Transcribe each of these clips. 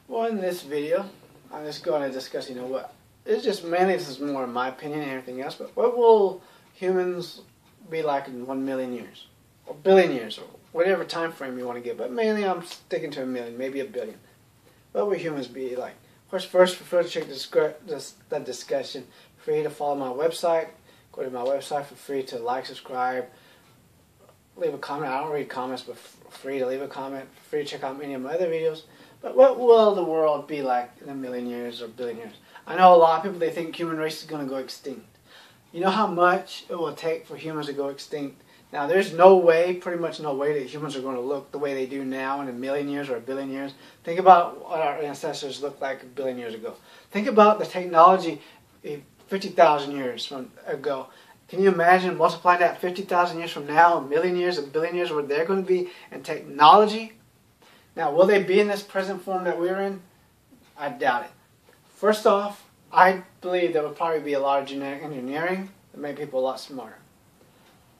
Well, in this video, I'm just going to discuss, what, it's just mainly, this is more in my opinion and everything else, but what will humans be like in 1 million years? Or billion years, or whatever time frame you want to give, but mainly I'm sticking to a million, maybe a billion. What will humans be like? Of course, first, before to check the discussion, free to follow my website, go to my website for free to like, subscribe, leave a comment. I don't read comments, but free to leave a comment, free to check out many of my other videos. But what will the world be like in a million years or billion years? I know a lot of people, they think human race is going to go extinct. You know how much it will take for humans to go extinct? Now, there's no way, pretty much no way, that humans are going to look the way they do now in a million years or a billion years. Think about what our ancestors looked like a billion years ago. Think about the technology 50,000 years ago. Can you imagine multiplying that 50,000 years from now, a million years, a billion years, where they're going to be in technology? Now, will they be in this present form that we're in? I doubt it. First off, I believe there will probably be a lot of genetic engineering that make people a lot smarter.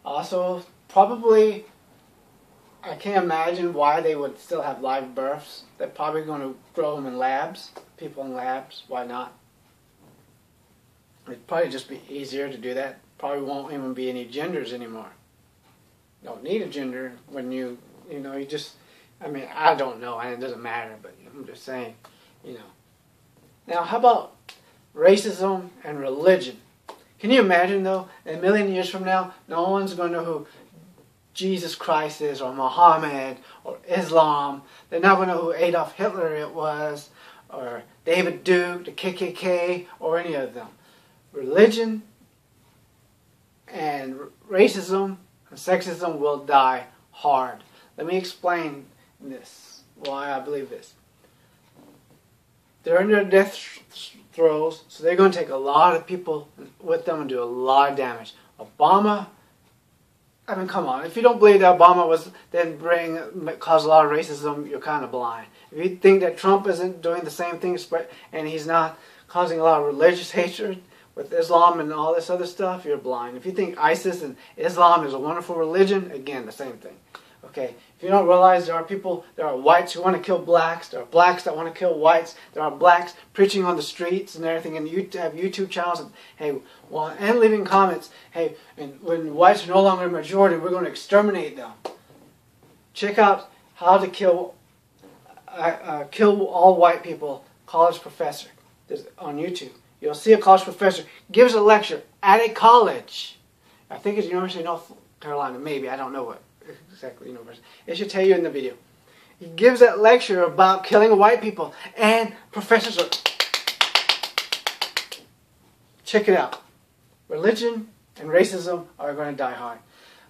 Also, probably, I can't imagine why they would still have live births. They're probably going to grow them in labs, people in labs. Why not? It'd probably just be easier to do that. Probably won't even be any genders anymore. You don't need a gender when you just, I mean, I don't know, and it doesn't matter, but I'm just saying, Now, how about racism and religion? Can you imagine, though, in a million years from now, no one's going to know who Jesus Christ is, or Muhammad, or Islam. They're not going to know who Adolf Hitler it was, or David Duke, the KKK, or any of them. Religion and racism and sexism will die hard. Let me explain this, why I believe this. They're in their death throes, so they're going to take a lot of people with them and do a lot of damage. Obama, I mean, come on. If you don't believe that Obama was then cause a lot of racism, you're kind of blind. If you think that Trump isn't doing the same thing and he's not causing a lot of religious hatred with Islam and all this other stuff, you're blind. If you think ISIS and Islam is a wonderful religion, again, the same thing. Okay, if you don't realize there are whites who want to kill blacks, there are blacks that want to kill whites, there are blacks preaching on the streets and everything, and you have YouTube channels, and leaving comments, hey, and when whites are no longer a majority, we're going to exterminate them. Check out how to kill all white people, college professor, on YouTube. You'll see a college professor gives a lecture at a college. I think it's University of North Carolina, maybe, I don't know what exactly university. It should tell you in the video. He gives that lecture about killing white people, and professors are... Check it out. Religion and racism are going to die hard.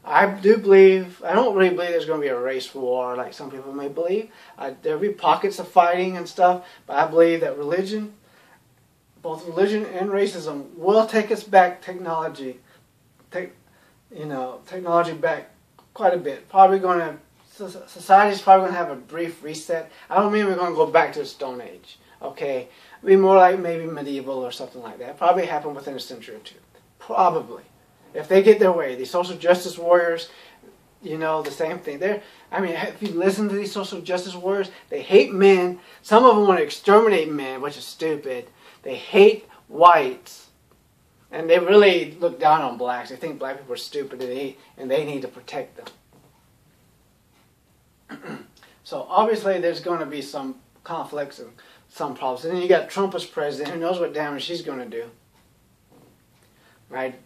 I don't really believe there's going to be a race war like some people may believe. There'll be pockets of fighting and stuff, but I believe that both religion and racism will take us back technology back quite a bit. Society's probably going to have a brief reset. I don't mean we're going to go back to the Stone Age. Okay? It'll be more like maybe medieval or something like that. Probably happen within a century or two. Probably. If they get their way. These social justice warriors, the same thing. If you listen to these social justice warriors, they hate men. Some of them want to exterminate men, which is stupid. They hate whites. And they really look down on blacks. They think black people are stupid and they need to protect them. So obviously there's going to be some conflicts and some problems. And then you got Trump as president. Who knows what damage she's going to do. Right?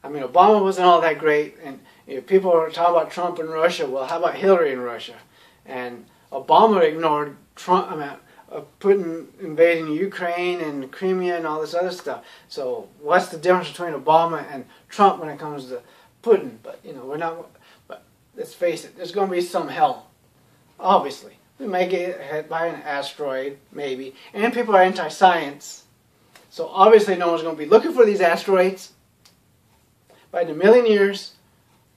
I mean, Obama wasn't all that great. And people are talking about Trump and Russia. Well, how about Hillary and Russia? And Obama ignored Trump. Putin invading Ukraine and Crimea and all this other stuff. So what's the difference between Obama and Trump when it comes to Putin? But we're not. But let's face it, there's going to be some hell. Obviously, we may get hit by an asteroid, maybe, and people are anti-science. So obviously, no one's going to be looking for these asteroids. But in a million years,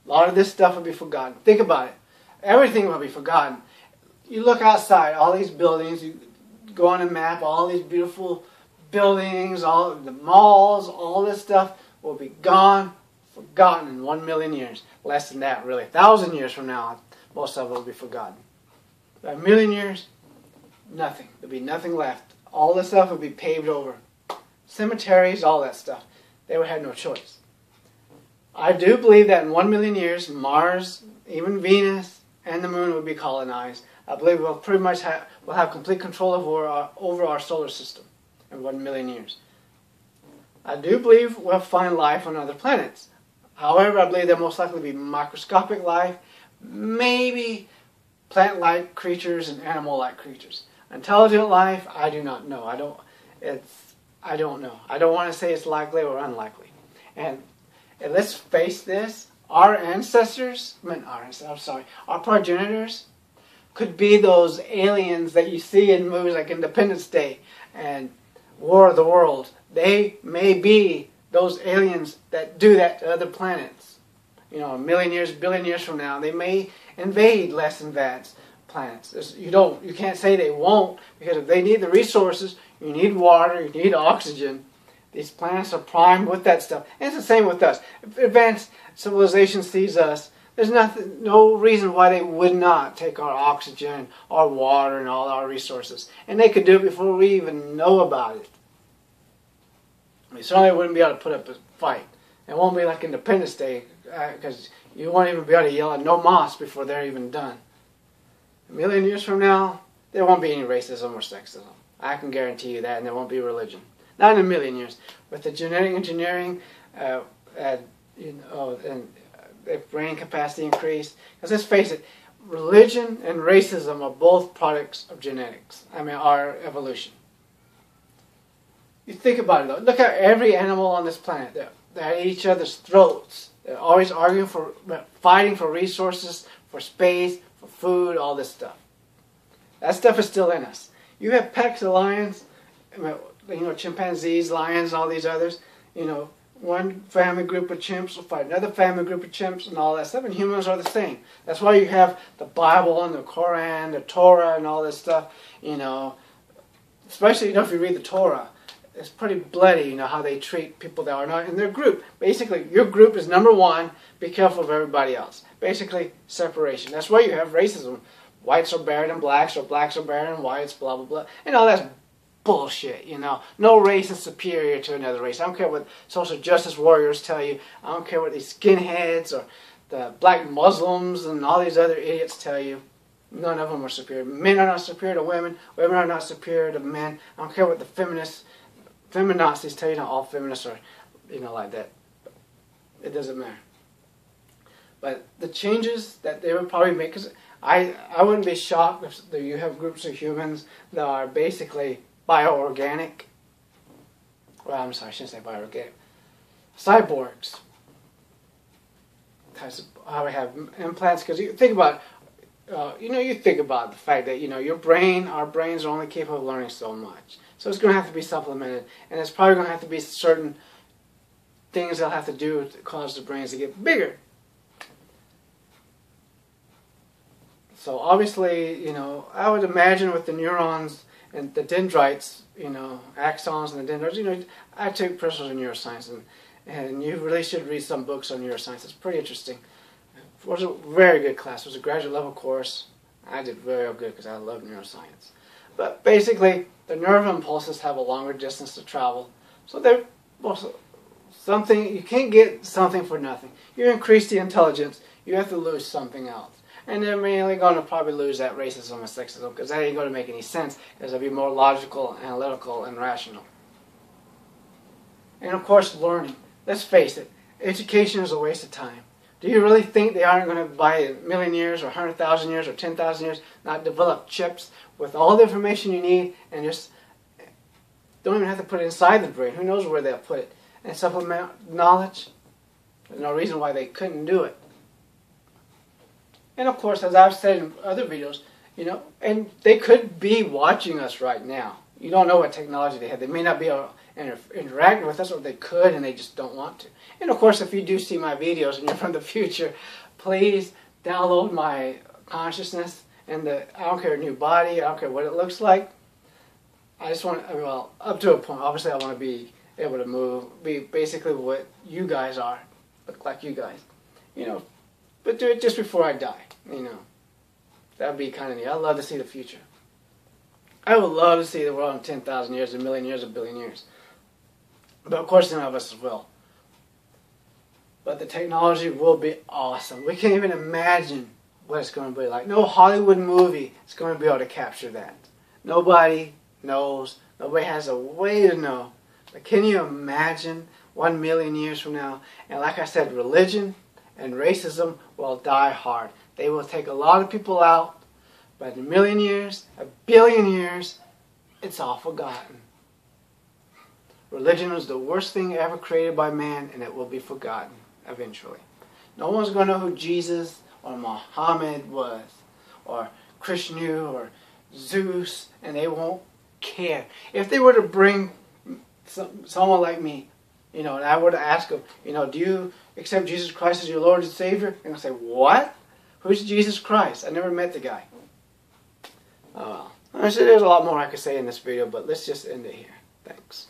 a lot of this stuff will be forgotten. Think about it. Everything will be forgotten. You look outside, all these buildings. You go on a map, all these beautiful buildings, all the malls, all this stuff will be gone, forgotten in 1 million years. Less than that, really. 1,000 years from now, most of it will be forgotten. By a million years, nothing. There'd be nothing left. All this stuff would be paved over. Cemeteries, all that stuff. They would have no choice. I do believe that in 1 million years, Mars, even Venus, and the Moon would be colonized. I believe we'll pretty much we'll have complete control over our solar system in 1 million years. I do believe we'll find life on other planets. However, I believe there'll most likely be microscopic life, maybe plant-like creatures and animal-like creatures. Intelligent life, I do not know. I don't know. I don't want to say it's likely or unlikely. And let's face this, our progenitors could be those aliens that you see in movies like Independence Day and War of the Worlds. They may be those aliens that do that to other planets. You know, a million years, billion years from now, they may invade less advanced planets. You can't say they won't, because if they need the resources, you need water, you need oxygen. These planets are primed with that stuff. And it's the same with us. If advanced civilization sees us, there's no reason why they would not take our oxygen, our water, and all our resources. And they could do it before we even know about it. We certainly wouldn't be able to put up a fight. It won't be like Independence Day, because you won't even be able to yell at no mas before they're even done. A million years from now, there won't be any racism or sexism. I can guarantee you that, and there won't be religion. Not in a million years. With the genetic engineering, and if brain capacity increased, because let's face it, religion and racism are both products of genetics. I mean, our evolution. You think about it though. Look at every animal on this planet. They're at each other's throats. They're always arguing fighting for resources, for space, for food, all this stuff. That stuff is still in us. You have packs of lions, chimpanzees, lions, all these others. One family group of chimps will fight another family group of chimps and all that stuff, and humans are the same. That's why you have the Bible and the Quran, the Torah, and all this stuff, Especially, if you read the Torah, it's pretty bloody, how they treat people that are not in their group. Basically, your group is number one, be careful of everybody else. Basically, separation. That's why you have racism. Whites are better than blacks, or blacks are better than whites, blah, blah, blah. And all that's bullshit, No race is superior to another race. I don't care what social justice warriors tell you. I don't care what these skinheads or the black Muslims and all these other idiots tell you. None of them are superior. Men are not superior to women. Women are not superior to men. I don't care what the feminazis tell you. Not all feminists are, like that. It doesn't matter. But the changes that they would probably make, because I wouldn't be shocked if you have groups of humans that are basically bioorganic. Well, I'm sorry, I shouldn't say bioorganic. Cyborgs. How we have implants, because you think about, you think about the fact that, our brains are only capable of learning so much. So it's going to have to be supplemented, and it's probably going to have to be certain things they'll have to do to cause the brains to get bigger. So obviously, I would imagine with the neurons and the dendrites, axons and the dendrites, I took personal neuroscience, and you really should read some books on neuroscience. It's pretty interesting. It was a very good class. It was a graduate level course. I did very good because I love neuroscience. But basically, the nerve impulses have a longer distance to travel. So they're something, you can't get something for nothing. You increase the intelligence, you have to lose something else. And they're mainly going to probably lose that racism and sexism, because that ain't going to make any sense, because it'll be more logical, analytical, and rational. And of course, learning. Let's face it, education is a waste of time. Do you really think they aren't going to, by a million years, or 100,000 years, or 10,000 years, not develop chips with all the information you need, and just don't even have to put it inside the brain? Who knows where they'll put it? And supplement knowledge? There's no reason why they couldn't do it. And of course, as I've said in other videos, and they could be watching us right now. You don't know what technology they have. They may not be able to interact with us, or they could and they just don't want to. And of course, if you do see my videos and you're from the future, please download my consciousness and I don't care, new body, I don't care what it looks like. I just want, up to a point, obviously I want to be able to move, be basically what you guys are, look like you guys, but do it just before I die, That would be kind of neat. I'd love to see the future. I would love to see the world in 10,000 years, a million years, a billion years. But of course, none of us will. But the technology will be awesome. We can't even imagine what it's going to be like. No Hollywood movie is going to be able to capture that. Nobody knows. Nobody has a way to know. But can you imagine 1 million years from now? And like I said, religion and racism will die hard. They will take a lot of people out. But in a million years, a billion years, it's all forgotten. Religion was the worst thing ever created by man, and it will be forgotten eventually. No one's going to know who Jesus or Muhammad was, or Krishna or Zeus, and they won't care. If they were to bring someone like me, and I were to ask them, do you accept Jesus Christ as your Lord and Savior? They're going to say, what? Who's Jesus Christ? I never met the guy. Oh well. There's a lot more I could say in this video, but let's just end it here. Thanks.